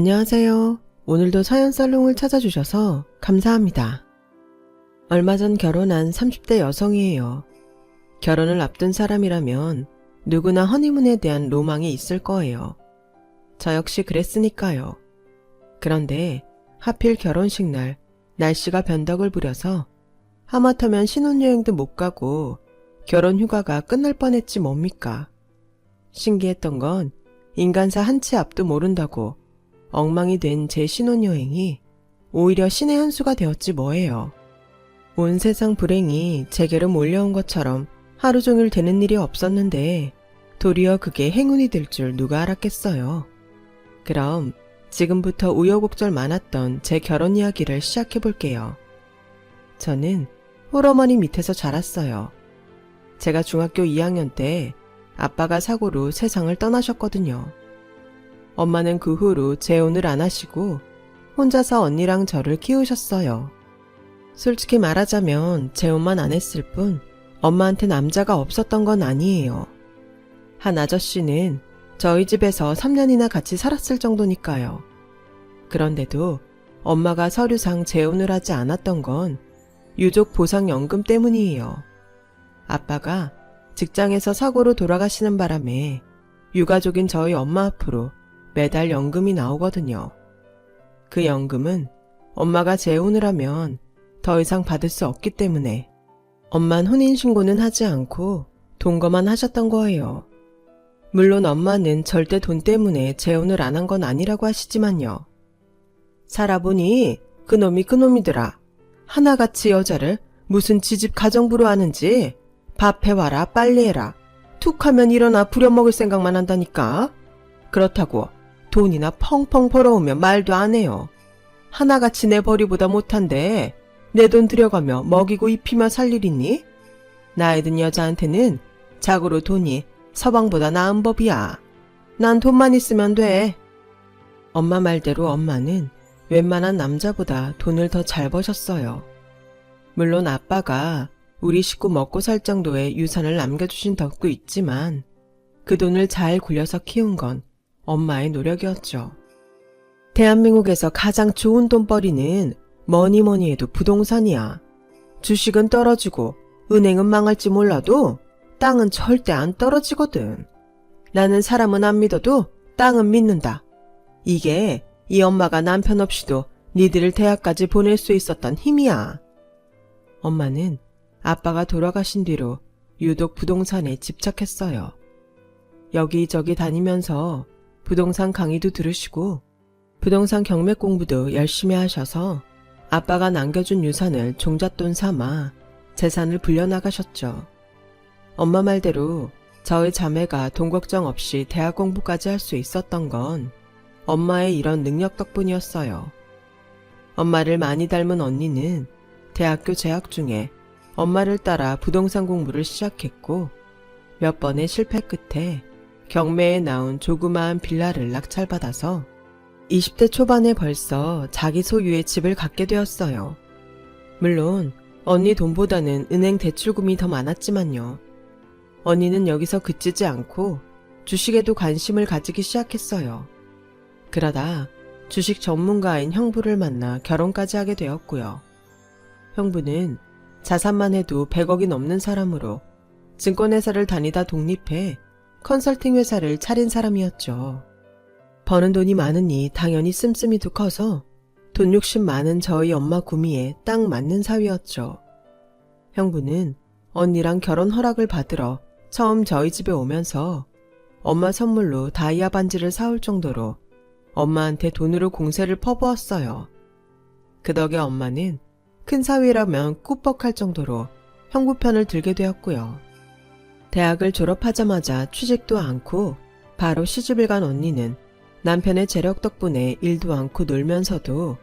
안녕하세요. 오늘도 사연살롱을 찾아주셔서 감사합니다. 얼마 전 결혼한 30대 여성이에요. 결혼을 앞둔 사람이라면 누구나 허니문에 대한 로망이 있을 거예요. 저 역시 그랬으니까요. 그런데 하필 결혼식 날 날씨가 변덕을 부려서 하마터면 신혼여행도 못 가고 결혼 휴가가 끝날 뻔했지 뭡니까. 신기했던 건 인간사 한 치 앞도 모른다고 엉망이 된 제 신혼여행이 오히려 신의 한 수가 되었지 뭐예요. 온 세상 불행이 제게로 몰려온 것처럼 하루 종일 되는 일이 없었는데 도리어 그게 행운이 될 줄 누가 알았겠어요. 그럼 지금부터 우여곡절 많았던 제 결혼 이야기를 시작해볼게요. 저는 홀어머니 밑에서 자랐어요. 제가 중학교 2학년 때 아빠가 사고로 세상을 떠나셨거든요. 엄마는 그 후로 재혼을 안 하시고 혼자서 언니랑 저를 키우셨어요. 솔직히 말하자면 재혼만 안 했을 뿐 엄마한테 남자가 없었던 건 아니에요. 한 아저씨는 저희 집에서 3년이나 같이 살았을 정도니까요. 그런데도 엄마가 서류상 재혼을 하지 않았던 건 유족 보상연금 때문이에요. 아빠가 직장에서 사고로 돌아가시는 바람에 유가족인 저희 엄마 앞으로 매달 연금이 나오거든요. 그 연금은 엄마가 재혼을 하면 더 이상 받을 수 없기 때문에 엄만 혼인신고는 하지 않고 동거만 하셨던 거예요. 물론 엄마는 절대 돈 때문에 재혼을 안 한 건 아니라고 하시지만요. 살아보니 그놈이더라. 하나같이 여자를 무슨 지집 가정부로 하는지 밥 해와라 빨리 해라. 툭 하면 일어나 부려먹을 생각만 한다니까. 그렇다고 돈이나 펑펑 벌어오면 말도 안 해요. 하나같이 내 벌이보다 못한데 내 돈 들여가며 먹이고 입히며 살 일 있니? 나이 든 여자한테는 자고로 돈이 서방보다 나은 법이야. 난 돈만 있으면 돼. 엄마 말대로 엄마는 웬만한 남자보다 돈을 더 잘 버셨어요. 물론 아빠가 우리 식구 먹고 살 정도의 유산을 남겨주신 덕도 있지만 그 돈을 잘 굴려서 키운 건 엄마의 노력이었죠. 대한민국에서 가장 좋은 돈벌이는 뭐니 해도 부동산이야. 주식은 떨어지고 은행은 망할지 몰라도 땅은 절대 안 떨어지거든. 나는 사람은 안 믿어도 땅은 믿는다. 이게 이 엄마가 남편 없이도 니들을 대학까지 보낼 수 있었던 힘이야. 엄마는 아빠가 돌아가신 뒤로 유독 부동산에 집착했어요. 여기저기 다니면서 부동산 강의도 들으시고 부동산 경매 공부도 열심히 하셔서 아빠가 남겨준 유산을 종잣돈 삼아 재산을 불려나가셨죠. 엄마 말대로 저희 자매가 돈 걱정 없이 대학 공부까지 할 수 있었던 건 엄마의 이런 능력 덕분이었어요. 엄마를 많이 닮은 언니는 대학교 재학 중에 엄마를 따라 부동산 공부를 시작했고 몇 번의 실패 끝에 경매에 나온 조그마한 빌라를 낙찰받아서 20대 초반에 벌써 자기 소유의 집을 갖게 되었어요. 물론 언니 돈보다는 은행 대출금이 더 많았지만요. 언니는 여기서 그치지 않고 주식에도 관심을 가지기 시작했어요. 그러다 주식 전문가인 형부를 만나 결혼까지 하게 되었고요. 형부는 자산만 해도 100억이 넘는 사람으로 증권회사를 다니다 독립해 컨설팅 회사를 차린 사람이었죠. 버는 돈이 많으니 당연히 씀씀이도 커서 돈 욕심 많은 저희 엄마 구미에 딱 맞는 사위였죠. 형부는 언니랑 결혼 허락을 받으러 처음 저희 집에 오면서 엄마 선물로 다이아 반지를 사올 정도로 엄마한테 돈으로 공세를 퍼부었어요. 그 덕에 엄마는 큰 사위라면 꾸벅할 정도로 형부 편을 들게 되었고요. 대학을 졸업하자마자 취직도 않고 바로 시집을 간 언니는 남편의 재력 덕분에 일도 않고 놀면서도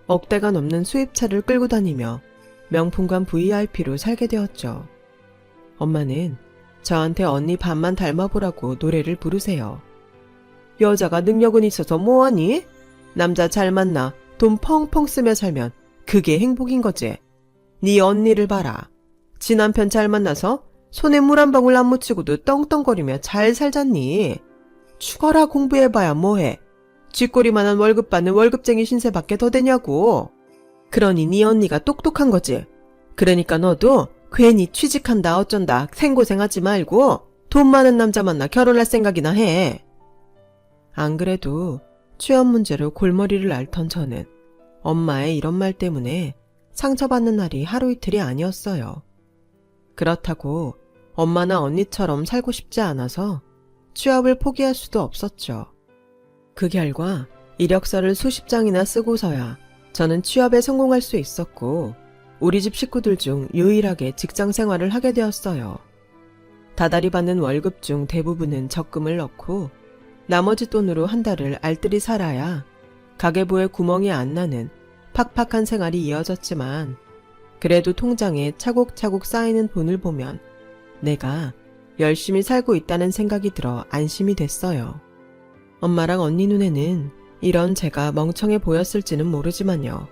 억대가 넘는 수입차를 끌고 다니며 명품관 VIP로 살게 되었죠. 엄마는 저한테 언니 반만 닮아보라고 노래를 부르세요. 여자가 능력은 있어서 뭐하니? 남자 잘 만나 돈 펑펑 쓰며 살면 그게 행복인 거지. 네 언니를 봐라. 지 남편 잘 만나서 손에 물 한 방울 안 묻히고도 떵떵거리며 잘 살잖니. 죽어라 공부해봐야 뭐해. 쥐꼬리만한 월급 받는 월급쟁이 신세밖에 더 되냐고. 그러니 네 언니가 똑똑한 거지. 그러니까 너도 괜히 취직한다 어쩐다 생고생하지 말고 돈 많은 남자 만나 결혼할 생각이나 해. 안 그래도 취업 문제로 골머리를 앓던 저는 엄마의 이런 말 때문에 상처받는 날이 하루 이틀이 아니었어요. 그렇다고 엄마나 언니처럼 살고 싶지 않아서 취업을 포기할 수도 없었죠. 그 결과 이력서를 수십 장이나 쓰고서야 저는 취업에 성공할 수 있었고 우리 집 식구들 중 유일하게 직장 생활을 하게 되었어요. 다달이 받는 월급 중 대부분은 적금을 넣고 나머지 돈으로 한 달을 알뜰히 살아야 가계부에 구멍이 안 나는 팍팍한 생활이 이어졌지만 그래도 통장에 차곡차곡 쌓이는 돈을 보면 내가 열심히 살고 있다는 생각이 들어 안심이 됐어요. 엄마랑 언니 눈에는 이런 제가 멍청해 보였을지는 모르지만요.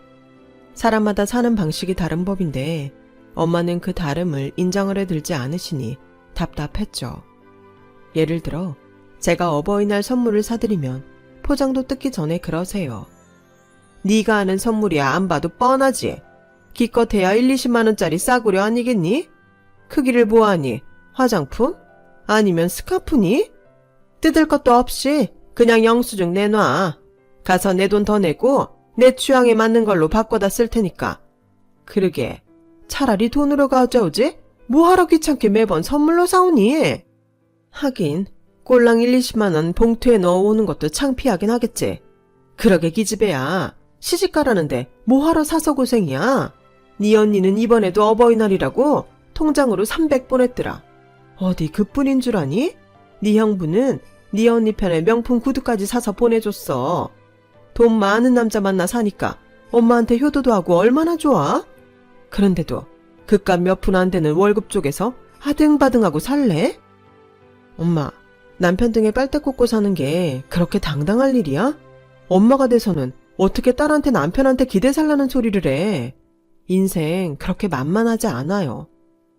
사람마다 사는 방식이 다른 법인데 엄마는 그 다름을 인정을 해들지 않으시니 답답했죠. 예를 들어 제가 어버이날 선물을 사드리면 포장도 뜯기 전에 그러세요. 네가 아는 선물이야 안 봐도 뻔하지. 기껏해야 1, 20만 원짜리 싸구려 아니겠니? 크기를 보아하니 화장품? 아니면 스카프니? 뜯을 것도 없이 그냥 영수증 내놔. 가서 내 돈 더 내고 내 취향에 맞는 걸로 바꿔다 쓸 테니까. 그러게 차라리 돈으로 가져오지? 뭐하러 귀찮게 매번 선물로 사오니? 하긴 꼴랑 1, 20만 원 봉투에 넣어오는 것도 창피하긴 하겠지. 그러게 기집애야. 시집가라는데 뭐하러 사서 고생이야. 네 언니는 이번에도 어버이날이라고 통장으로 300 보냈더라. 어디 그뿐인 줄 아니? 네 형부는 네 언니 편에 명품 구두까지 사서 보내줬어. 돈 많은 남자 만나 사니까 엄마한테 효도도 하고 얼마나 좋아? 그런데도 그깟 몇 푼 안 되는 월급 쪽에서 아등바등하고 살래? 엄마, 남편 등에 빨대 꽂고 사는 게 그렇게 당당할 일이야? 엄마가 돼서는 어떻게 딸한테 남편한테 기대 살라는 소리를 해. 인생 그렇게 만만하지 않아요.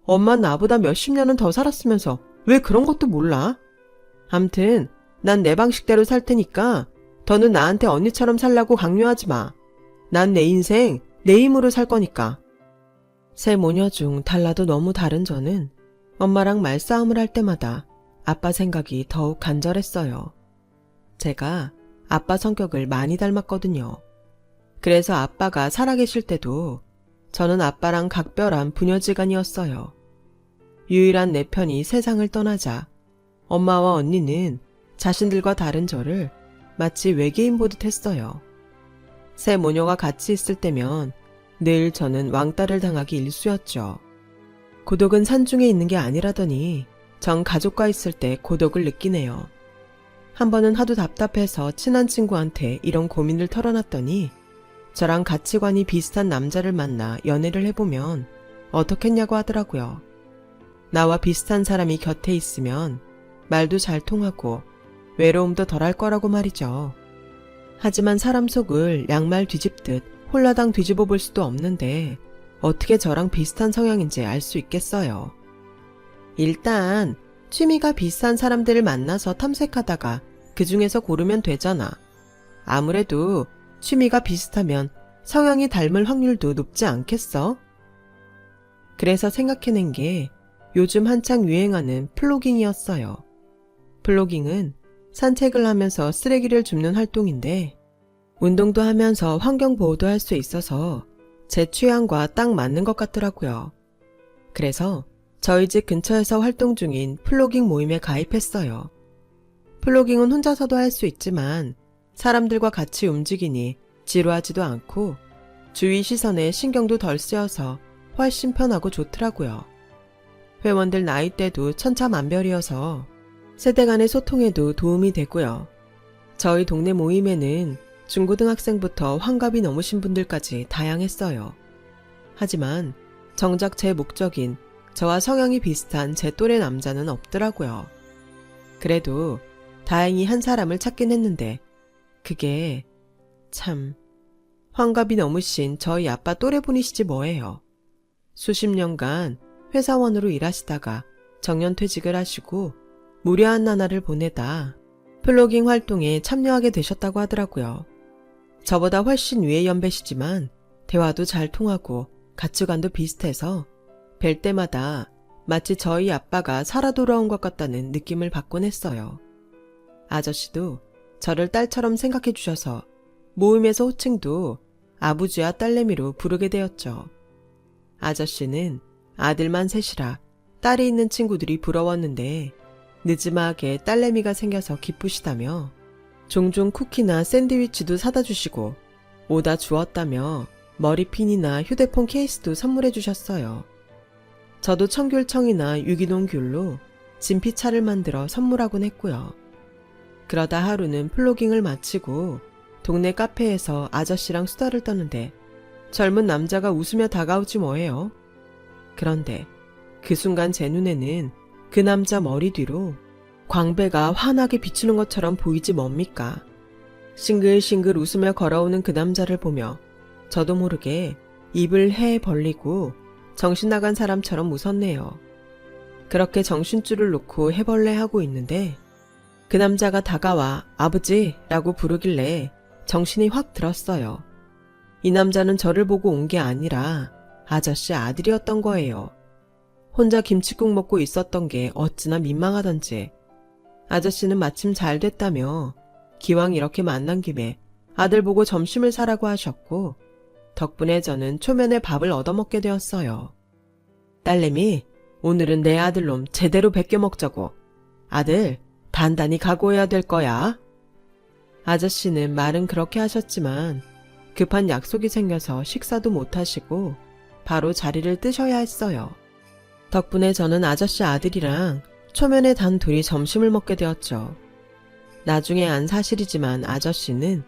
엄마 나보다 몇십 년은 더 살았으면서 왜 그런 것도 몰라? 암튼 난 내 방식대로 살 테니까 더는 나한테 언니처럼 살라고 강요하지 마. 난 내 인생 내 힘으로 살 거니까. 세 모녀 중 달라도 너무 다른 저는 엄마랑 말싸움을 할 때마다 아빠 생각이 더욱 간절했어요. 제가 아빠 성격을 많이 닮았거든요. 그래서 아빠가 살아계실 때도 저는 아빠랑 각별한 부녀지간이었어요. 유일한 내 편이 세상을 떠나자 엄마와 언니는 자신들과 다른 저를 마치 외계인 보듯 했어요. 세 모녀가 같이 있을 때면 늘 저는 왕따를 당하기 일쑤였죠. 고독은 산중에 있는 게 아니라더니 전 가족과 있을 때 고독을 느끼네요. 한 번은 하도 답답해서 친한 친구한테 이런 고민을 털어놨더니 저랑 가치관이 비슷한 남자를 만나 연애를 해보면 어떻겠냐고 하더라고요. 나와 비슷한 사람이 곁에 있으면 말도 잘 통하고 외로움도 덜할 거라고 말이죠. 하지만 사람 속을 양말 뒤집듯 홀라당 뒤집어 볼 수도 없는데 어떻게 저랑 비슷한 성향인지 알 수 있겠어요. 일단 취미가 비슷한 사람들을 만나서 탐색하다가 그 중에서 고르면 되잖아. 아무래도 취미가 비슷하면 성향이 닮을 확률도 높지 않겠어? 그래서 생각해낸 게 요즘 한창 유행하는 플로깅이었어요. 플로깅은 산책을 하면서 쓰레기를 줍는 활동인데 운동도 하면서 환경보호도 할 수 있어서 제 취향과 딱 맞는 것 같더라고요. 그래서 저희 집 근처에서 활동 중인 플로깅 모임에 가입했어요. 플로깅은 혼자서도 할 수 있지만 사람들과 같이 움직이니 지루하지도 않고 주위 시선에 신경도 덜 쓰여서 훨씬 편하고 좋더라고요. 회원들 나이대도 천차만별이어서 세대 간의 소통에도 도움이 되고요. 저희 동네 모임에는 중고등학생부터 환갑이 넘으신 분들까지 다양했어요. 하지만 정작 제 목적인 저와 성향이 비슷한 제 또래 남자는 없더라고요. 그래도 다행히 한 사람을 찾긴 했는데 그게 참 환갑이 넘으신 저희 아빠 또래분이시지 뭐예요. 수십 년간 회사원으로 일하시다가 정년퇴직을 하시고 무료한 나날을 보내다 플로깅 활동에 참여하게 되셨다고 하더라고요. 저보다 훨씬 위의 연배시지만 대화도 잘 통하고 가치관도 비슷해서 뵐 때마다 마치 저희 아빠가 살아 돌아온 것 같다는 느낌을 받곤 했어요. 아저씨도 저를 딸처럼 생각해 주셔서 모임에서 호칭도 아부지와 딸내미로 부르게 되었죠. 아저씨는 아들만 셋이라 딸이 있는 친구들이 부러웠는데 늦지막하게 딸내미가 생겨서 기쁘시다며 종종 쿠키나 샌드위치도 사다 주시고 오다 주었다며 머리핀이나 휴대폰 케이스도 선물해 주셨어요. 저도 청귤청이나 유기농 귤로 진피차를 만들어 선물하곤 했고요. 그러다 하루는 플로깅을 마치고 동네 카페에서 아저씨랑 수다를 떠는데 젊은 남자가 웃으며 다가오지 뭐예요. 그런데 그 순간 제 눈에는 그 남자 머리 뒤로 광배가 환하게 비추는 것처럼 보이지 뭡니까. 싱글싱글 웃으며 걸어오는 그 남자를 보며 저도 모르게 입을 해 벌리고 정신 나간 사람처럼 웃었네요. 그렇게 정신줄을 놓고 해벌레하고 있는데 그 남자가 다가와 아버지라고 부르길래 정신이 확 들었어요. 이 남자는 저를 보고 온 게 아니라 아저씨 아들이었던 거예요. 혼자 김칫국 먹고 있었던 게 어찌나 민망하던지. 아저씨는 마침 잘 됐다며 기왕 이렇게 만난 김에 아들 보고 점심을 사라고 하셨고 덕분에 저는 초면에 밥을 얻어먹게 되었어요. 딸내미, 오늘은 내 아들놈 제대로 베껴 먹자고. 아들, 단단히 각오해야 될 거야. 아저씨는 말은 그렇게 하셨지만 급한 약속이 생겨서 식사도 못하시고 바로 자리를 뜨셔야 했어요. 덕분에 저는 아저씨 아들이랑 초면에 단 둘이 점심을 먹게 되었죠. 나중에 안 사실이지만 아저씨는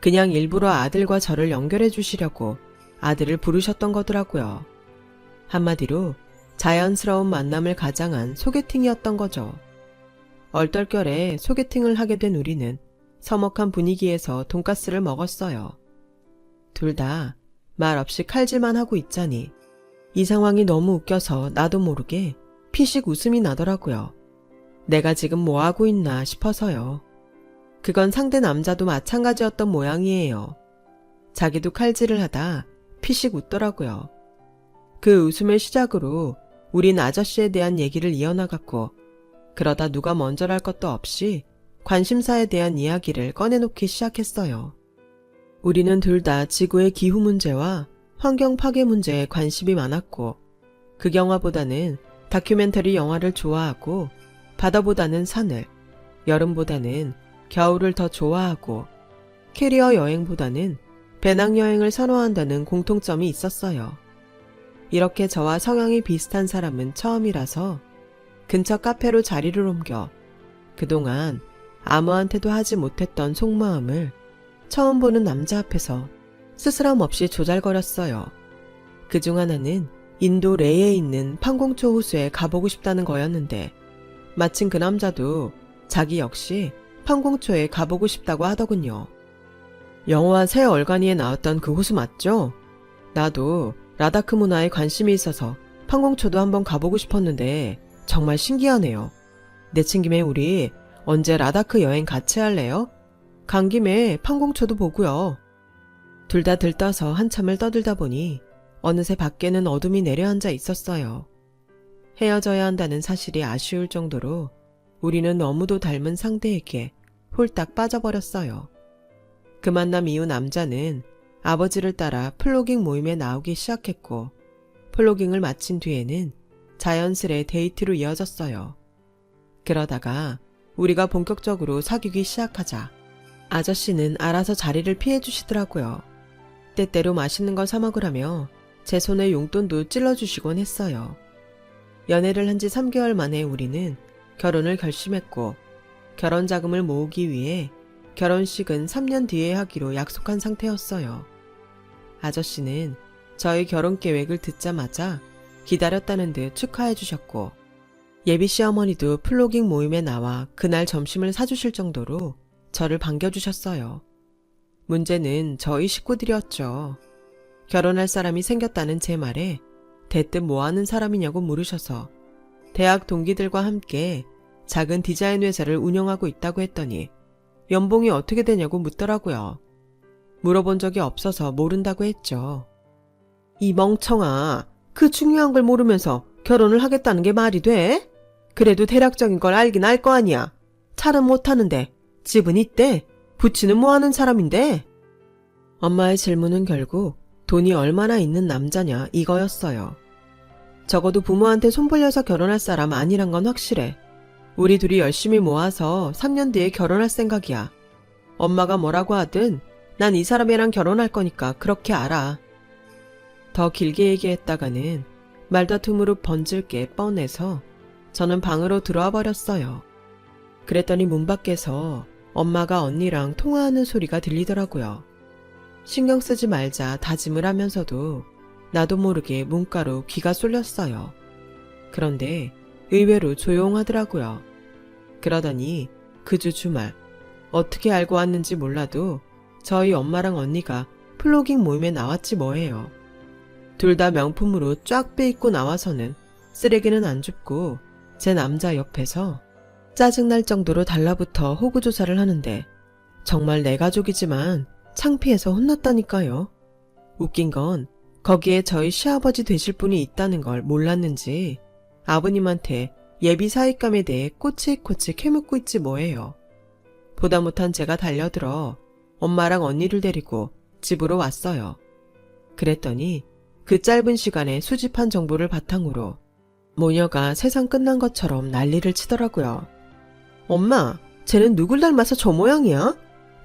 그냥 일부러 아들과 저를 연결해 주시려고 아들을 부르셨던 거더라고요. 한마디로 자연스러운 만남을 가장한 소개팅이었던 거죠. 얼떨결에 소개팅을 하게 된 우리는 서먹한 분위기에서 돈가스를 먹었어요. 둘 다 말없이 칼질만 하고 있자니 이 상황이 너무 웃겨서 나도 모르게 피식 웃음이 나더라고요. 내가 지금 뭐하고 있나 싶어서요. 그건 상대 남자도 마찬가지였던 모양이에요. 자기도 칼질을 하다 피식 웃더라고요. 그 웃음을 시작으로 우린 아저씨에 대한 얘기를 이어나갔고 그러다 누가 먼저랄 것도 없이 관심사에 대한 이야기를 꺼내놓기 시작했어요. 우리는 둘 다 지구의 기후 문제와 환경 파괴 문제에 관심이 많았고 극영화보다는 다큐멘터리 영화를 좋아하고 바다보다는 산을, 여름보다는 겨울을 더 좋아하고 캐리어 여행보다는 배낭여행을 선호한다는 공통점이 있었어요. 이렇게 저와 성향이 비슷한 사람은 처음이라서 근처 카페로 자리를 옮겨 그동안 아무한테도 하지 못했던 속마음을 처음 보는 남자 앞에서 스스럼 없이 조잘거렸어요. 그중 하나는 인도 레이에 있는 판공초 호수에 가보고 싶다는 거였는데 마침 그 남자도 자기 역시 판공초에 가보고 싶다고 하더군요. 영화 새 얼간이에 나왔던 그 호수 맞죠? 나도 라다크 문화에 관심이 있어서 판공초도 한번 가보고 싶었는데 정말 신기하네요. 내친 김에 우리 언제 라다크 여행 같이 할래요? 간 김에 판공초도 보고요. 둘 다 들떠서 한참을 떠들다 보니 어느새 밖에는 어둠이 내려앉아 있었어요. 헤어져야 한다는 사실이 아쉬울 정도로 우리는 너무도 닮은 상대에게 홀딱 빠져버렸어요. 그 만남 이후 남자는 아버지를 따라 플로깅 모임에 나오기 시작했고 플로깅을 마친 뒤에는 자연스레 데이트로 이어졌어요. 그러다가 우리가 본격적으로 사귀기 시작하자 아저씨는 알아서 자리를 피해주시더라고요. 때때로 맛있는 거 사 먹으라며 제 손에 용돈도 찔러주시곤 했어요. 연애를 한 지 3개월 만에 우리는 결혼을 결심했고 결혼 자금을 모으기 위해 결혼식은 3년 뒤에 하기로 약속한 상태였어요. 아저씨는 저희 결혼 계획을 듣자마자 기다렸다는 듯 축하해 주셨고 예비 시어머니도 플로깅 모임에 나와 그날 점심을 사주실 정도로 저를 반겨주셨어요. 문제는 저희 식구들이었죠. 결혼할 사람이 생겼다는 제 말에 대뜸 뭐하는 사람이냐고 물으셔서 대학 동기들과 함께 작은 디자인 회사를 운영하고 있다고 했더니 연봉이 어떻게 되냐고 묻더라고요. 물어본 적이 없어서 모른다고 했죠. 이 멍청아, 그 중요한 걸 모르면서 결혼을 하겠다는 게 말이 돼? 그래도 대략적인 걸 알긴 알 거 아니야. 차는 못 타는데 집은 있대. 부치는 뭐 하는 사람인데? 엄마의 질문은 결국 돈이 얼마나 있는 남자냐 이거였어요. 적어도 부모한테 손벌려서 결혼할 사람 아니란 건 확실해. 우리 둘이 열심히 모아서 3년 뒤에 결혼할 생각이야. 엄마가 뭐라고 하든 난 이 사람이랑 결혼할 거니까 그렇게 알아. 더 길게 얘기했다가는 말다툼으로 번질 게 뻔해서 저는 방으로 들어와 버렸어요. 그랬더니 문 밖에서 엄마가 언니랑 통화하는 소리가 들리더라고요. 신경 쓰지 말자 다짐을 하면서도 나도 모르게 문가로 귀가 쏠렸어요. 그런데 의외로 조용하더라고요. 그러더니 그 주 주말 어떻게 알고 왔는지 몰라도 저희 엄마랑 언니가 플로깅 모임에 나왔지 뭐예요. 둘 다 명품으로 쫙 빼입고 나와서는 쓰레기는 안 줍고 제 남자 옆에서 짜증날 정도로 달라붙어 호구조사를 하는데 정말 내 가족이지만 창피해서 혼났다니까요. 웃긴 건 거기에 저희 시아버지 되실 분이 있다는 걸 몰랐는지 아버님한테 예비 사익감에 대해 꼬치꼬치 캐묻고 있지 뭐예요. 보다 못한 제가 달려들어 엄마랑 언니를 데리고 집으로 왔어요. 그랬더니 그 짧은 시간에 수집한 정보를 바탕으로 모녀가 세상 끝난 것처럼 난리를 치더라고요. 엄마, 쟤는 누굴 닮아서 저 모양이야?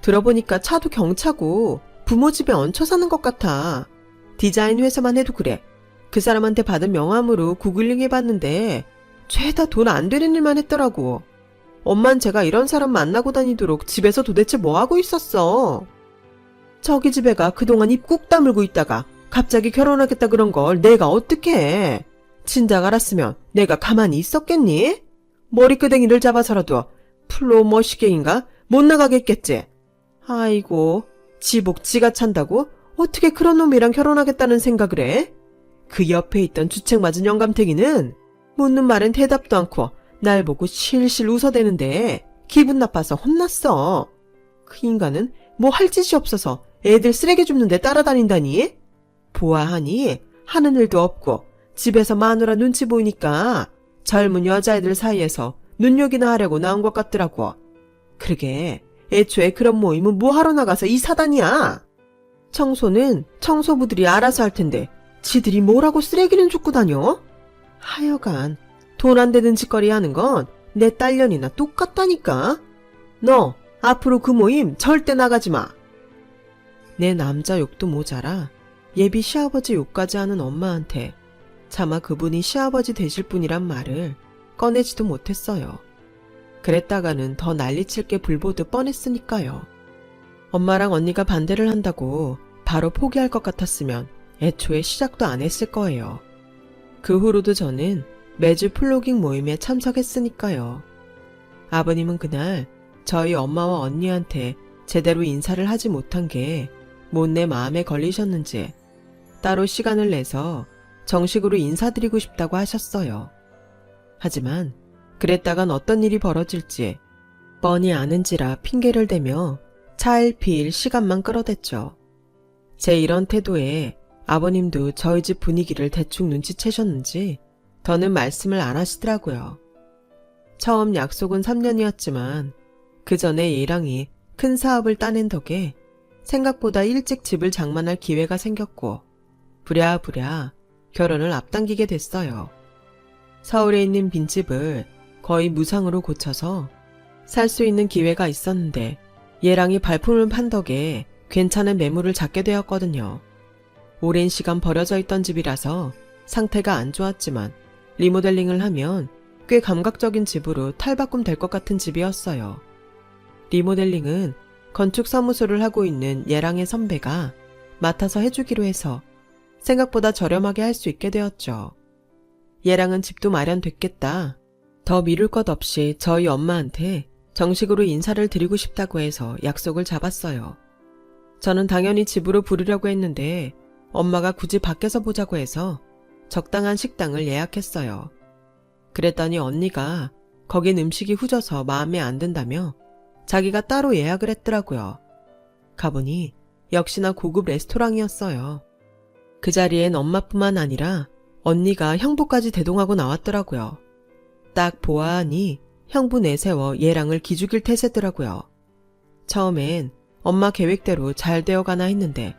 들어보니까 차도 경차고 부모 집에 얹혀 사는 것 같아. 디자인 회사만 해도 그래. 그 사람한테 받은 명함으로 구글링 해봤는데 죄다 돈 안 되는 일만 했더라고. 엄만 제가 이런 사람 만나고 다니도록 집에서 도대체 뭐하고 있었어? 저기 집 애가 그동안 입 꾹 다물고 있다가 갑자기 결혼하겠다 그런 걸 내가 어떻게 해? 진작 알았으면 내가 가만히 있었겠니? 머리끄댕이를 잡아서라도 플로 머시갱인가 못 나가게 했겠지. 아이고, 지복 지가 찬다고 어떻게 그런 놈이랑 결혼하겠다는 생각을 해? 그 옆에 있던 주책 맞은 영감탱이는 묻는 말엔 대답도 않고 날 보고 실실 웃어대는데 기분 나빠서 혼났어. 그 인간은 뭐 할 짓이 없어서 애들 쓰레기 줍는데 따라다닌다니? 보아하니 하는 일도 없고 집에서 마누라 눈치 보이니까 젊은 여자애들 사이에서 눈욕이나 하려고 나온 것 같더라고. 그러게 애초에 그런 모임은 뭐하러 나가서 이 사단이야. 청소는 청소부들이 알아서 할 텐데 지들이 뭐라고 쓰레기는 줍고 다녀? 하여간 돈 안 되는 짓거리 하는 건 내 딸년이나 똑같다니까. 너 앞으로 그 모임 절대 나가지 마. 내 남자 욕도 모자라 예비 시아버지 욕까지 하는 엄마한테 차마 그분이 시아버지 되실 분이란 말을 꺼내지도 못했어요. 그랬다가는 더 난리칠 게 불보듯 뻔했으니까요. 엄마랑 언니가 반대를 한다고 바로 포기할 것 같았으면 애초에 시작도 안 했을 거예요. 그 후로도 저는 매주 플로깅 모임에 참석했으니까요. 아버님은 그날 저희 엄마와 언니한테 제대로 인사를 하지 못한 게 못 내 마음에 걸리셨는지 따로 시간을 내서 정식으로 인사드리고 싶다고 하셨어요. 하지만 그랬다간 어떤 일이 벌어질지 뻔히 아는지라 핑계를 대며 차일피일 시간만 끌어댔죠. 제 이런 태도에 아버님도 저희 집 분위기를 대충 눈치채셨는지 더는 말씀을 안 하시더라고요. 처음 약속은 3년이었지만 그 전에 예랑이 큰 사업을 따낸 덕에 생각보다 일찍 집을 장만할 기회가 생겼고 부랴부랴 결혼을 앞당기게 됐어요. 서울에 있는 빈집을 거의 무상으로 고쳐서 살 수 있는 기회가 있었는데 예랑이 발품을 판 덕에 괜찮은 매물을 잡게 되었거든요. 오랜 시간 버려져 있던 집이라서 상태가 안 좋았지만 리모델링을 하면 꽤 감각적인 집으로 탈바꿈 될 것 같은 집이었어요. 리모델링은 건축사무소를 하고 있는 예랑의 선배가 맡아서 해주기로 해서 생각보다 저렴하게 할 수 있게 되었죠. 예랑은 집도 마련됐겠다. 더 미룰 것 없이 저희 엄마한테 정식으로 인사를 드리고 싶다고 해서 약속을 잡았어요. 저는 당연히 집으로 부르려고 했는데 엄마가 굳이 밖에서 보자고 해서 적당한 식당을 예약했어요. 그랬더니 언니가 거긴 음식이 후져서 마음에 안 든다며 자기가 따로 예약을 했더라고요. 가보니 역시나 고급 레스토랑이었어요. 그 자리엔 엄마뿐만 아니라 언니가 형부까지 대동하고 나왔더라고요. 딱 보아하니 형부 내세워 얘랑을 기죽일 태세더라고요. 처음엔 엄마 계획대로 잘 되어가나 했는데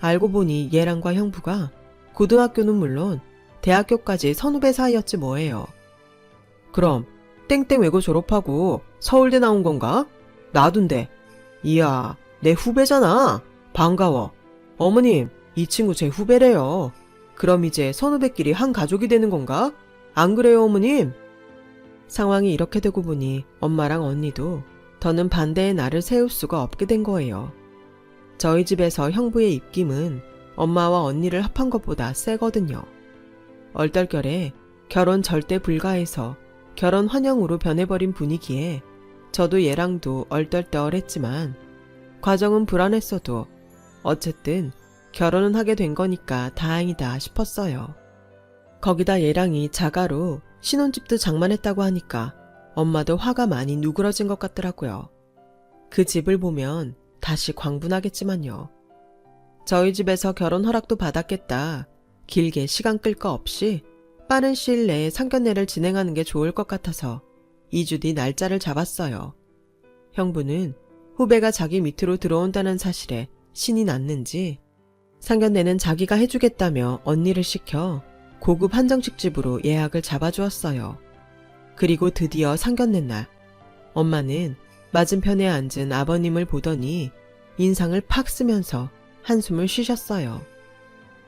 알고 보니 얘랑과 형부가 고등학교는 물론 대학교까지 선후배 사이였지 뭐예요. 그럼 땡땡 외고 졸업하고 서울대 나온 건가? 나둔데. 이야, 내 후배잖아. 반가워. 어머님, 이 친구 제 후배래요. 그럼 이제 선후배끼리 한 가족이 되는 건가? 안 그래요, 어머님? 상황이 이렇게 되고 보니 엄마랑 언니도 더는 반대의 날을 세울 수가 없게 된 거예요. 저희 집에서 형부의 입김은 엄마와 언니를 합한 것보다 세거든요. 얼떨결에 결혼 절대 불가해서 결혼 환영으로 변해버린 분위기에 저도 얘랑도 얼떨떨했지만 과정은 불안했어도 어쨌든 결혼은 하게 된 거니까 다행이다 싶었어요. 거기다 얘랑이 자가로 신혼집도 장만했다고 하니까 엄마도 화가 많이 누그러진 것 같더라고요. 그 집을 보면 다시 광분하겠지만요. 저희 집에서 결혼 허락도 받았겠다. 길게 시간 끌 거 없이 빠른 시일 내에 상견례를 진행하는 게 좋을 것 같아서 2주 뒤 날짜를 잡았어요. 형부는 후배가 자기 밑으로 들어온다는 사실에 신이 났는지 상견례는 자기가 해주겠다며 언니를 시켜 고급 한정식 집으로 예약을 잡아주었어요. 그리고 드디어 상견례 날 엄마는 맞은편에 앉은 아버님을 보더니 인상을 팍 쓰면서 한숨을 쉬셨어요.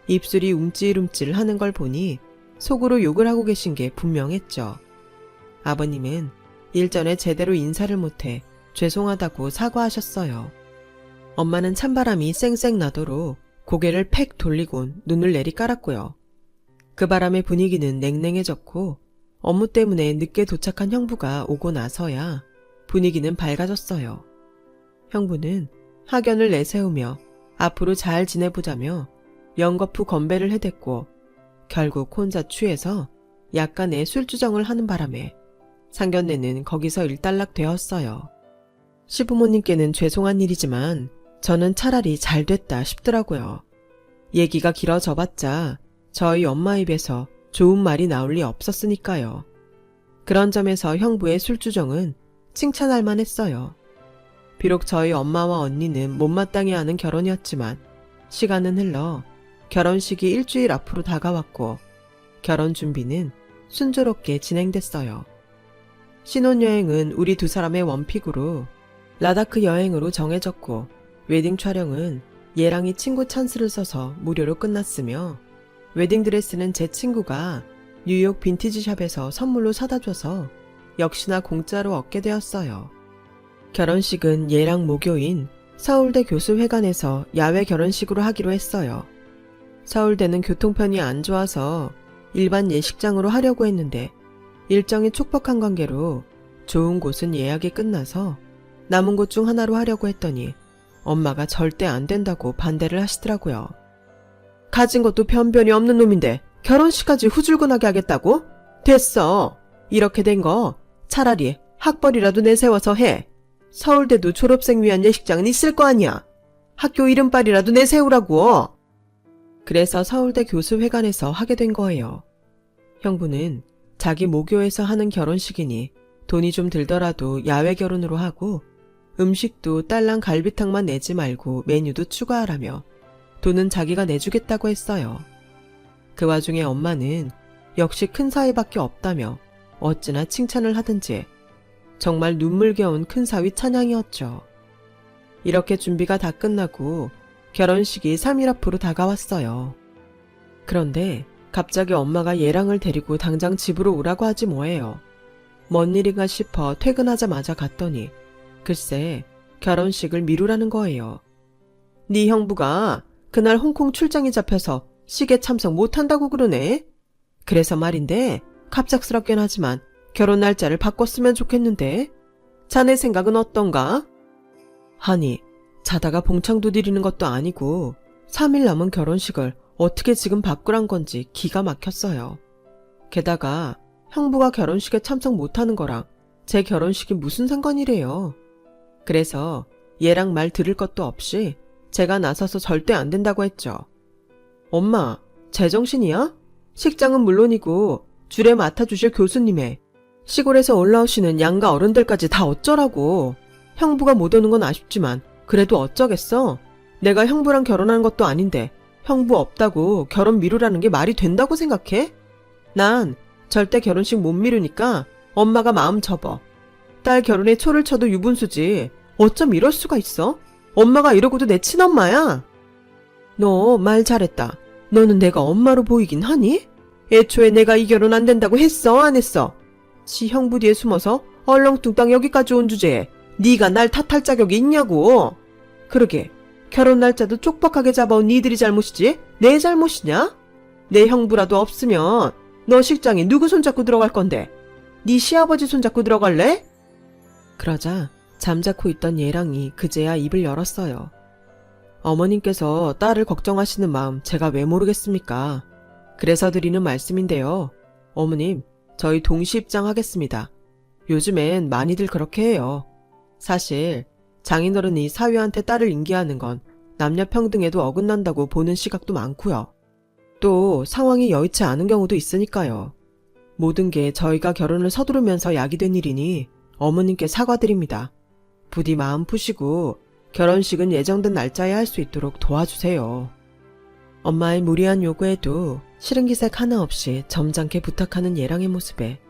입술이 움찔움찔 하는 걸 보니 속으로 욕을 하고 계신 게 분명했죠. 아버님은 일전에 제대로 인사를 못해 죄송하다고 사과하셨어요. 엄마는 찬바람이 쌩쌩 나도록 고개를 팩 돌리곤 눈을 내리깔았고요. 그 바람에 분위기는 냉랭해졌고 업무 때문에 늦게 도착한 형부가 오고 나서야 분위기는 밝아졌어요. 형부는 학연을 내세우며 앞으로 잘 지내보자며 연거푸 건배를 해댔고 결국 혼자 취해서 약간의 술주정을 하는 바람에 상견례는 거기서 일단락 되었어요. 시부모님께는 죄송한 일이지만 저는 차라리 잘 됐다 싶더라고요. 얘기가 길어져봤자 저희 엄마 입에서 좋은 말이 나올 리 없었으니까요. 그런 점에서 형부의 술주정은 칭찬할 만했어요. 비록 저희 엄마와 언니는 못마땅해 하는 결혼이었지만 시간은 흘러 결혼식이 일주일 앞으로 다가왔고 결혼 준비는 순조롭게 진행됐어요. 신혼여행은 우리 두 사람의 원픽으로 라다크 여행으로 정해졌고 웨딩 촬영은 얘랑이 친구 찬스를 써서 무료로 끝났으며 웨딩드레스는 제 친구가 뉴욕 빈티지샵에서 선물로 사다 줘서 역시나 공짜로 얻게 되었어요. 결혼식은 얘랑 모교인 서울대 교수회관에서 야외 결혼식으로 하기로 했어요. 서울대는 교통편이 안 좋아서 일반 예식장으로 하려고 했는데 일정이 촉박한 관계로 좋은 곳은 예약이 끝나서 남은 곳 중 하나로 하려고 했더니 엄마가 절대 안 된다고 반대를 하시더라고요. 가진 것도 변변이 없는 놈인데 결혼식까지 후줄근하게 하겠다고? 됐어. 이렇게 된 거 차라리 학벌이라도 내세워서 해. 서울대도 졸업생 위한 예식장은 있을 거 아니야. 학교 이름빨이라도 내세우라고. 그래서 서울대 교수회관에서 하게 된 거예요. 형부는 자기 모교에서 하는 결혼식이니 돈이 좀 들더라도 야외 결혼으로 하고 음식도 딸랑 갈비탕만 내지 말고 메뉴도 추가하라며 돈은 자기가 내주겠다고 했어요. 그 와중에 엄마는 역시 큰 사위밖에 없다며 어찌나 칭찬을 하든지 정말 눈물겨운 큰 사위 찬양이었죠. 이렇게 준비가 다 끝나고 결혼식이 3일 앞으로 다가왔어요. 그런데 갑자기 엄마가 얘랑을 데리고 당장 집으로 오라고 하지 뭐예요. 뭔 일인가 싶어 퇴근하자마자 갔더니 글쎄 결혼식을 미루라는 거예요. 네 형부가 그날 홍콩 출장이 잡혀서 시계 참석 못한다고 그러네. 그래서 말인데 갑작스럽긴 하지만 결혼 날짜를 바꿨으면 좋겠는데 자네 생각은 어떤가? 아니 자다가 봉창 두드리는 것도 아니고 3일 남은 결혼식을 어떻게 지금 바꾸란 건지 기가 막혔어요. 게다가 형부가 결혼식에 참석 못하는 거랑 제 결혼식이 무슨 상관이래요. 그래서 얘랑 말 들을 것도 없이 제가 나서서 절대 안 된다고 했죠. 엄마, 제정신이야? 식장은 물론이고 줄에 맡아주실 교수님에 시골에서 올라오시는 양가 어른들까지 다 어쩌라고. 형부가 못 오는 건 아쉽지만 그래도 어쩌겠어. 내가 형부랑 결혼한 것도 아닌데 형부 없다고 결혼 미루라는 게 말이 된다고 생각해? 난 절대 결혼식 못 미루니까 엄마가 마음 접어. 딸 결혼에 초를 쳐도 유분수지. 어쩜 이럴 수가 있어? 엄마가 이러고도 내 친엄마야. 너 말 잘했다. 너는 내가 엄마로 보이긴 하니? 애초에 내가 이 결혼 안 된다고 했어, 안 했어? 지 형부 뒤에 숨어서 얼렁뚱땅 여기까지 온 주제에 네가 날 탓할 자격이 있냐고. 그러게 결혼 날짜도 촉박하게 잡아온 니들이 잘못이지 내 잘못이냐? 내 형부라도 없으면 너 식장에 누구 손잡고 들어갈 건데? 네 시아버지 손잡고 들어갈래? 그러자 잠자코 있던 예랑이 그제야 입을 열었어요. 어머님께서 딸을 걱정하시는 마음 제가 왜 모르겠습니까? 그래서 드리는 말씀인데요. 어머님, 저희 동시 입장하겠습니다. 요즘엔 많이들 그렇게 해요. 사실 장인어른이 사위한테 딸을 인계하는 건 남녀 평등에도 어긋난다고 보는 시각도 많고요. 또 상황이 여의치 않은 경우도 있으니까요. 모든 게 저희가 결혼을 서두르면서 야기된 일이니 어머님께 사과드립니다. 부디 마음 푸시고 결혼식은 예정된 날짜에 할 수 있도록 도와주세요. 엄마의 무리한 요구에도 싫은 기색 하나 없이 점잖게 부탁하는 예랑의 모습에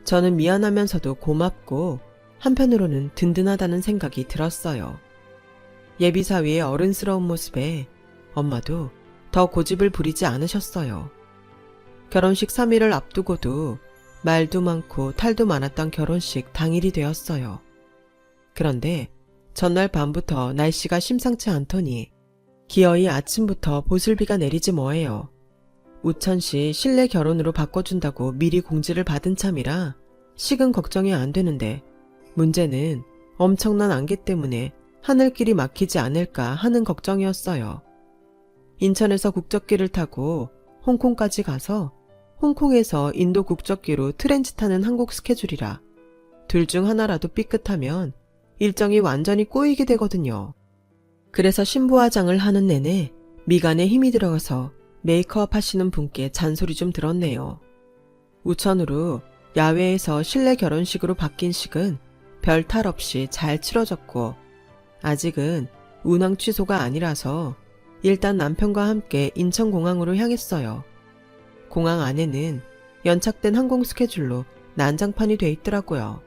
저는 미안하면서도 고맙고 한편으로는 든든하다는 생각이 들었어요. 예비사위의 어른스러운 모습에 엄마도 더 고집을 부리지 않으셨어요. 결혼식 3일을 앞두고도 말도 많고 탈도 많았던 결혼식 당일이 되었어요. 그런데 전날 밤부터 날씨가 심상치 않더니 기어이 아침부터 보슬비가 내리지 뭐예요. 우천시 실내 결혼으로 바꿔준다고 미리 공지를 받은 참이라 식은 걱정이 안 되는데 문제는 엄청난 안개 때문에 하늘길이 막히지 않을까 하는 걱정이었어요. 인천에서 국적기를 타고 홍콩까지 가서 홍콩에서 인도 국적기로 트렌지 타는 한국 스케줄이라 둘 중 하나라도 삐끗하면 일정이 완전히 꼬이게 되거든요. 그래서 신부화장을 하는 내내 미간에 힘이 들어가서 메이크업 하시는 분께 잔소리 좀 들었네요. 우천으로 야외에서 실내 결혼식으로 바뀐 식은 별 탈 없이 잘 치러졌고 아직은 운항 취소가 아니라서 일단 남편과 함께 인천공항으로 향했어요. 공항 안에는 연착된 항공 스케줄로 난장판이 돼 있더라고요.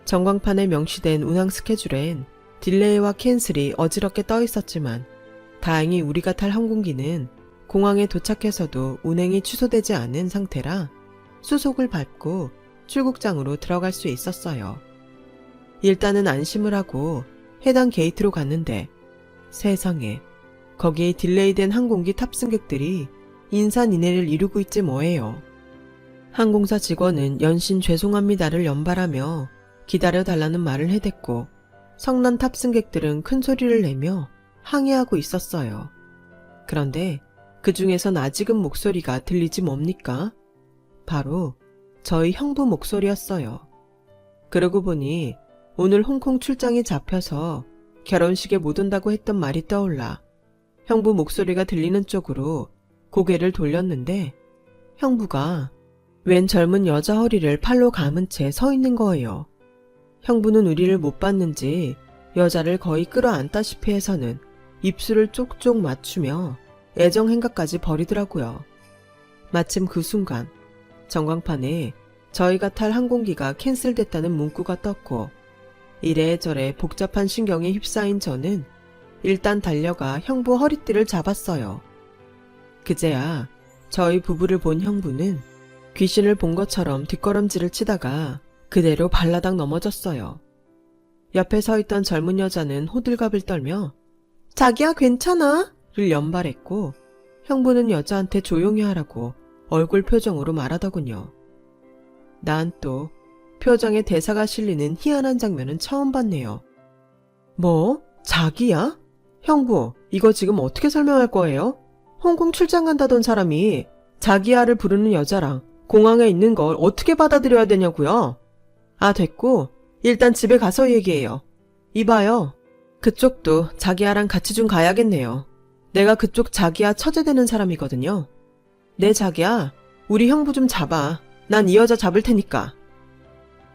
전광판에 명시된 운항 스케줄엔 딜레이와 캔슬이 어지럽게 떠 있었지만 다행히 우리가 탈 항공기는 공항에 도착해서도 운행이 취소되지 않은 상태라 수속을 밟고 출국장으로 들어갈 수 있었어요. 일단은 안심을 하고 해당 게이트로 갔는데 세상에 거기에 딜레이된 항공기 탑승객들이 인산인해를 이루고 있지 뭐예요. 항공사 직원은 연신 죄송합니다를 연발하며 기다려달라는 말을 해댔고 성난 탑승객들은 큰 소리를 내며 항의하고 있었어요. 그런데 그 중에선 아직은 목소리가 들리지 뭡니까? 바로 저희 형부 목소리였어요. 그러고 보니 오늘 홍콩 출장이 잡혀서 결혼식에 못 온다고 했던 말이 떠올라 형부 목소리가 들리는 쪽으로 고개를 돌렸는데 형부가 웬 젊은 여자 허리를 팔로 감은 채 서 있는 거예요. 형부는 우리를 못 봤는지 여자를 거의 끌어안다시피 해서는 입술을 쪽쪽 맞추며 애정 행각까지 벌이더라고요. 마침 그 순간 전광판에 저희가 탈 항공기가 캔슬됐다는 문구가 떴고 이래저래 복잡한 신경에 휩싸인 저는 일단 달려가 형부 허리띠를 잡았어요. 그제야 저희 부부를 본 형부는 귀신을 본 것처럼 뒷걸음질을 치다가 그대로 발라당 넘어졌어요. 옆에 서 있던 젊은 여자는 호들갑을 떨며 자기야 괜찮아? 를 연발했고 형부는 여자한테 조용히 하라고 얼굴 표정으로 말하더군요. 난 또 표정에 대사가 실리는 희한한 장면은 처음 봤네요. 뭐? 자기야? 형부, 이거 지금 어떻게 설명할 거예요? 홍콩 출장 간다던 사람이 자기야를 부르는 여자랑 공항에 있는 걸 어떻게 받아들여야 되냐고요? 아, 됐고 일단 집에 가서 얘기해요. 이봐요. 그쪽도 자기야랑 같이 좀 가야겠네요. 내가 그쪽 자기야 처제되는 사람이거든요. 네, 자기야. 우리 형부 좀 잡아. 난 이 여자 잡을 테니까.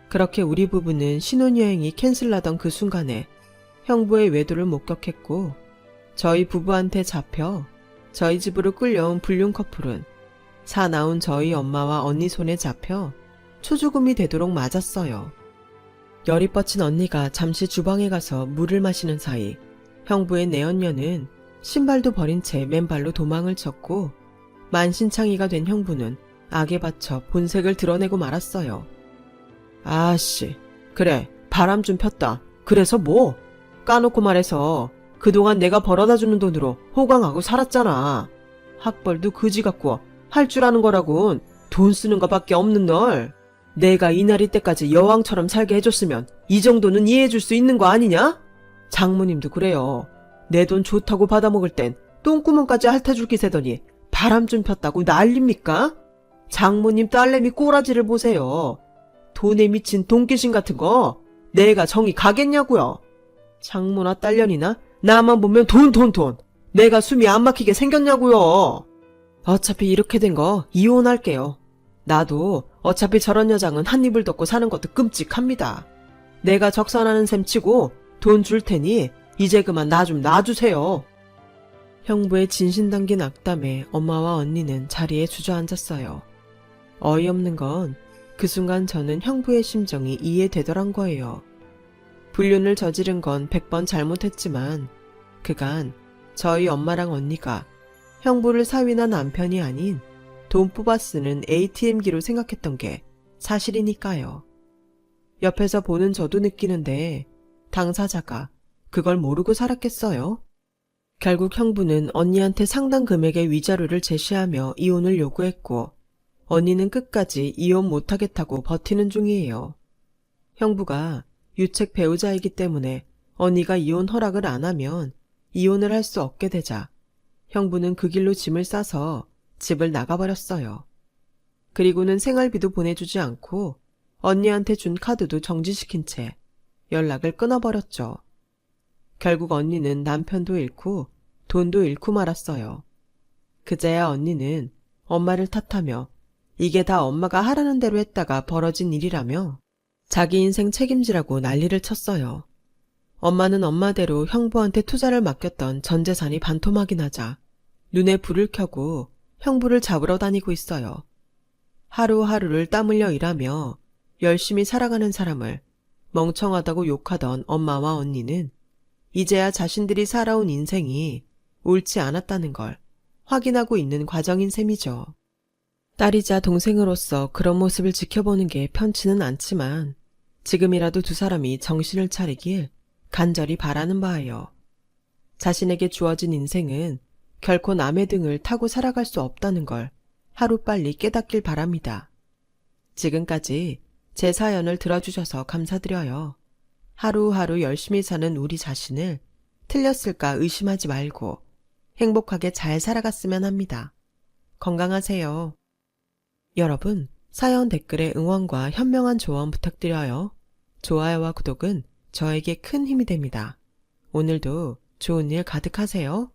그렇게 우리 부부는 신혼여행이 캔슬나던 그 순간에 형부의 외도를 목격했고, 저희 부부한테 잡혀 저희 집으로 끌려온 불륜 커플은 사나운 저희 엄마와 언니 손에 잡혀 초죽음이 되도록 맞았어요. 열이 뻗친 언니가 잠시 주방에 가서 물을 마시는 사이 형부의 내언녀는 신발도 버린 채 맨발로 도망을 쳤고, 만신창이가 된 형부는 악에 받쳐 본색을 드러내고 말았어요. 아씨, 그래, 바람 좀 폈다. 그래서 뭐? 까놓고 말해서 그동안 내가 벌어다주는 돈으로 호강하고 살았잖아. 학벌도 그지 같고 할 줄 아는 거라곤 돈 쓰는 거밖에 없는 널. 내가 이날이 때까지 여왕처럼 살게 해줬으면 이 정도는 이해해줄 수 있는 거 아니냐? 장모님도 그래요. 내 돈 좋다고 받아먹을 땐 똥구멍까지 핥아줄 기세더니 바람 좀 폈다고 난립니까? 장모님 딸내미 꼬라지를 보세요. 돈에 미친 돈귀신 같은 거 내가 정이 가겠냐고요. 장모나 딸년이나 나만 보면 돈. 내가 숨이 안 막히게 생겼냐고요. 어차피 이렇게 된 거 이혼할게요. 나도 어차피 저런 여장은 한 입을 덮고 사는 것도 끔찍합니다. 내가 적선하는 셈 치고 돈 줄 테니 이제 그만 나 좀 놔주세요. 형부의 진신 담긴 악담에 엄마와 언니는 자리에 주저앉았어요. 어이없는 건 그 순간 저는 형부의 심정이 이해되더란 거예요. 불륜을 저지른 건 100번 잘못했지만 그간 저희 엄마랑 언니가 형부를 사위나 남편이 아닌 돈 뽑아 쓰는 ATM기로 생각했던 게 사실이니까요. 옆에서 보는 저도 느끼는데 당사자가 그걸 모르고 살았겠어요? 결국 형부는 언니한테 상당 금액의 위자료를 제시하며 이혼을 요구했고, 언니는 끝까지 이혼 못하겠다고 버티는 중이에요. 형부가 유책 배우자이기 때문에 언니가 이혼 허락을 안 하면 이혼을 할 수 없게 되자 형부는 그 길로 짐을 싸서 집을 나가버렸어요. 그리고는 생활비도 보내주지 않고 언니한테 준 카드도 정지시킨 채 연락을 끊어버렸죠. 결국 언니는 남편도 잃고 돈도 잃고 말았어요. 그제야 언니는 엄마를 탓하며 이게 다 엄마가 하라는 대로 했다가 벌어진 일이라며 자기 인생 책임지라고 난리를 쳤어요. 엄마는 엄마대로 형부한테 투자를 맡겼던 전 재산이 반토막이 나자 눈에 불을 켜고 형부를 잡으러 다니고 있어요. 하루하루를 땀 흘려 일하며 열심히 살아가는 사람을 멍청하다고 욕하던 엄마와 언니는 이제야 자신들이 살아온 인생이 옳지 않았다는 걸 확인하고 있는 과정인 셈이죠. 딸이자 동생으로서 그런 모습을 지켜보는 게 편치는 않지만 지금이라도 두 사람이 정신을 차리길 간절히 바라는 바예요. 자신에게 주어진 인생은 결코 남의 등을 타고 살아갈 수 없다는 걸 하루빨리 깨닫길 바랍니다. 지금까지 제 사연을 들어주셔서 감사드려요. 하루하루 열심히 사는 우리 자신을 틀렸을까 의심하지 말고 행복하게 잘 살아갔으면 합니다. 건강하세요. 여러분, 사연 댓글에 응원과 현명한 조언 부탁드려요. 좋아요와 구독은 저에게 큰 힘이 됩니다. 오늘도 좋은 일 가득하세요.